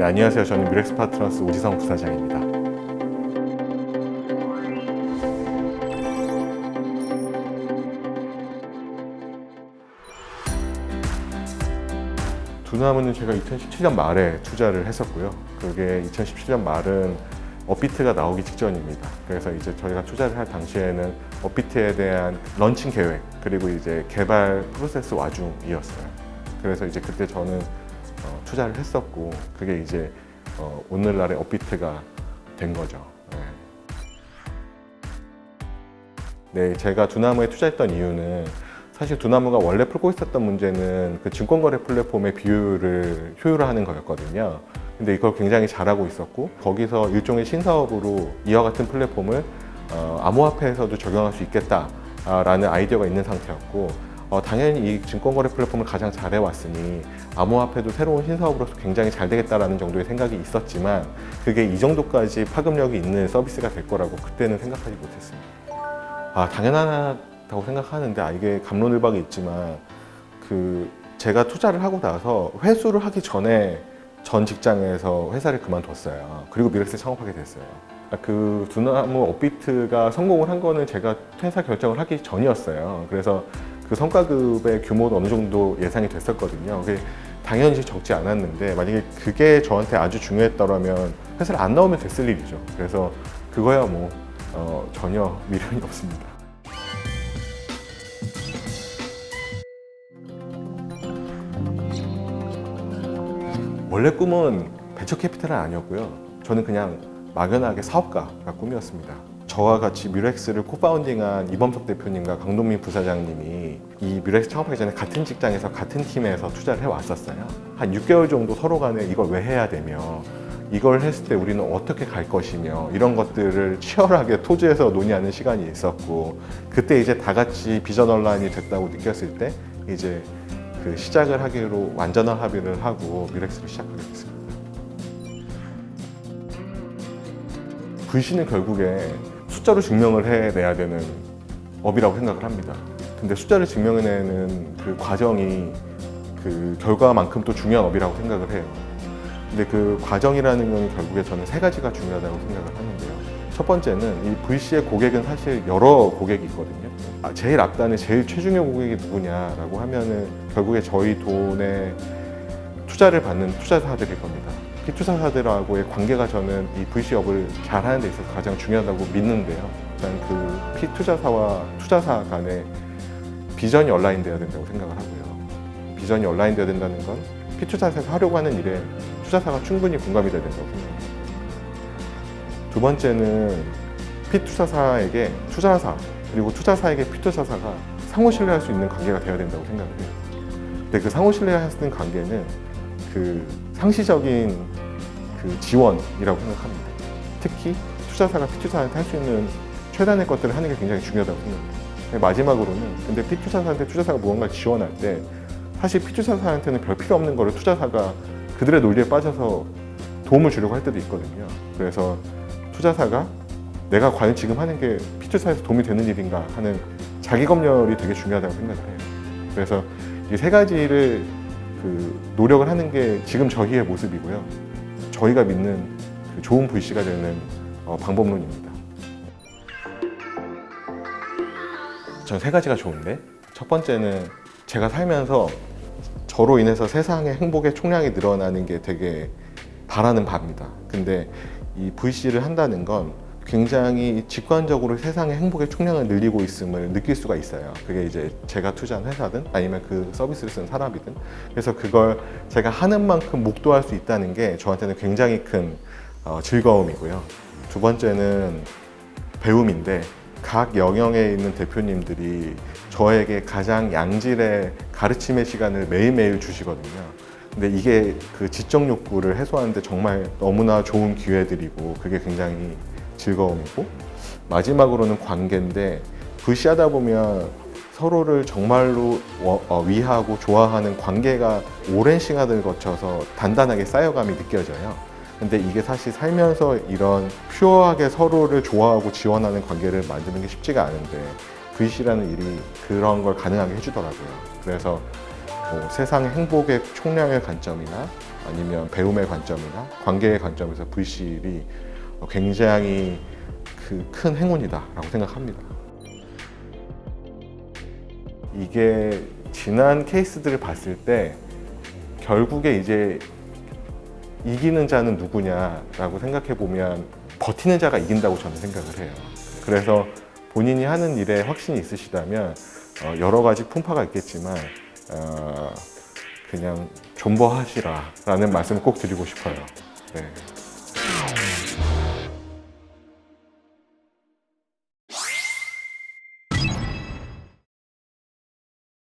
네, 안녕하세요. 저는 뮤렉스 파트너스 오지성 부사장입니다. 두나무는 제가 2017년 말에 투자를 했었고요. 그게 2017년 말은 업비트가 나오기 직전입니다. 그래서 이제 저희가 투자를 할 당시에는 업비트에 대한 런칭 계획 그리고 이제 개발 프로세스 와중이었어요. 그래서 이제 그때 저는 투자를 했었고 그게 이제 오늘날의 업비트가 된 거죠. 네, 제가 두나무에 투자했던 이유는 사실 두나무가 원래 풀고 있었던 문제는 그 증권거래 플랫폼의 비율을 효율화하는 거였거든요. 근데 이걸 굉장히 잘하고 있었고 거기서 일종의 신사업으로 이와 같은 플랫폼을 암호화폐에서도 적용할 수 있겠다라는 아이디어가 있는 상태였고 당연히 이 증권거래 플랫폼을 가장 잘해왔으니 암호화폐도 새로운 신사업으로서 굉장히 잘 되겠다라는 정도의 생각이 있었지만 그게 이 정도까지 파급력이 있는 서비스가 될 거라고 그때는 생각하지 못했습니다. 당연하다고 생각하는데 이게 갑론을박이 있지만 제가 투자를 하고 나서 회수를 하기 전에 전 직장에서 회사를 그만뒀어요. 그리고 뮤렉스 창업하게 됐어요. 그 두나무 업비트가 성공을 한 거는 제가 퇴사 결정을 하기 전이었어요. 그래서 그 성과급의 규모도 어느 정도 예상이 됐었거든요. 그게 당연히 적지 않았는데 만약에 그게 저한테 아주 중요했더라면 회사를 안 나오면 됐을 일이죠. 그래서 그거야 전혀 미련이 없습니다. 원래 꿈은 벤처 캐피탈은 아니었고요. 저는 그냥 막연하게 사업가가 꿈이었습니다. 저와 같이 뮤렉스를 코파운딩한 이범석 대표님과 강동민 부사장님이 이 뮤렉스 창업하기 전에 같은 직장에서 같은 팀에서 투자를 해왔었어요. 한 6개월 정도 서로 간에 이걸 왜 해야 되며 이걸 했을 때 우리는 어떻게 갈 것이며 이런 것들을 치열하게 토지에서 논의하는 시간이 있었고 그때 이제 다 같이 비전 언라인이 됐다고 느꼈을 때 이제 그 시작을 하기로 완전한 합의를 하고 뮤렉스를 시작하게 됐습니다. VC는 결국에 숫자로 증명을 해내야 되는 업이라고 생각을 합니다. 근데 숫자를 증명해내는 그 과정이 그 결과만큼 또 중요한 업이라고 생각을 해요. 근데 그 과정이라는 건 결국에 저는 세 가지가 중요하다고 생각을 하는데요. 첫 번째는 이 VC의 고객은 사실 여러 고객이 있거든요. 제일 앞단에 제일 최중의 고객이 누구냐라고 하면은 결국에 저희 돈에 투자를 받는 투자사들일 겁니다. 피투자사들하고의 관계가 저는 이 VC 업을 잘하는 데 있어서 가장 중요하다고 믿는데요. 일단 그 피투자사와 투자사 간에 비전이 온라인돼야 된다고 생각을 하고요. 비전이 온라인돼야 된다는 건 피투자사에서 하려고 하는 일에 투자사가 충분히 공감이 돼야 된다고 생각합니다. 두 번째는 피투자사에게 투자사 그리고 투자사에게 피투자사가 상호 신뢰할 수 있는 관계가 돼야 된다고 생각을 해요. 근데 그 상호 신뢰할 수 있는 관계는 그 상시적인 그 지원이라고 생각합니다. 특히 투자사가 피투자사한테 할 수 있는 최단의 것들을 하는 게 굉장히 중요하다고 생각합니다. 마지막으로는 근데 피투자사한테 투자사가 무언가를 지원할 때 사실 피투자사한테는 별 필요 없는 거를 투자사가 그들의 논리에 빠져서 도움을 주려고 할 때도 있거든요. 그래서 투자사가 내가 과연 지금 하는 게 피투자사에서 도움이 되는 일인가 하는 자기 검열이 되게 중요하다고 생각을 해요. 그래서 이 세 가지를 노력을 하는 게 지금 저희의 모습이고요. 저희가 믿는 좋은 VC가 되는 방법론입니다. 전 세 가지가 좋은데 첫 번째는 제가 살면서 저로 인해서 세상의 행복의 총량이 늘어나는 게 되게 바라는 바입니다. 근데 이 VC를 한다는 건 굉장히 직관적으로 세상의 행복의 총량을 늘리고 있음을 느낄 수가 있어요. 그게 이제 제가 투자한 회사든 아니면 그 서비스를 쓴 사람이든. 그래서 그걸 제가 하는 만큼 목도할 수 있다는 게 저한테는 굉장히 큰 즐거움이고요. 두 번째는 배움인데 각 영역에 있는 대표님들이 저에게 가장 양질의 가르침의 시간을 매일매일 주시거든요. 근데 이게 그 지적 욕구를 해소하는데 정말 너무나 좋은 기회들이고 그게 굉장히 즐거움이고 마지막으로는 관계인데 VC 하다 보면 서로를 정말로 위하고 좋아하는 관계가 오랜 시간을 거쳐서 단단하게 쌓여감이 느껴져요. 근데 이게 사실 살면서 이런 퓨어하게 서로를 좋아하고 지원하는 관계를 만드는 게 쉽지가 않은데 VC라는 일이 그런 걸 가능하게 해주더라고요. 그래서 뭐 세상의 행복의 총량의 관점이나 아니면 배움의 관점이나 관계의 관점에서 VC일이 굉장히 큰 행운이다라고 생각합니다. 이게 지난 케이스들을 봤을 때 결국에 이제 이기는 자는 누구냐라고 생각해 보면 버티는 자가 이긴다고 저는 생각을 해요. 그래서 본인이 하는 일에 확신이 있으시다면 여러 가지 풍파가 있겠지만 그냥 존버하시라라는 말씀을 꼭 드리고 싶어요. 네.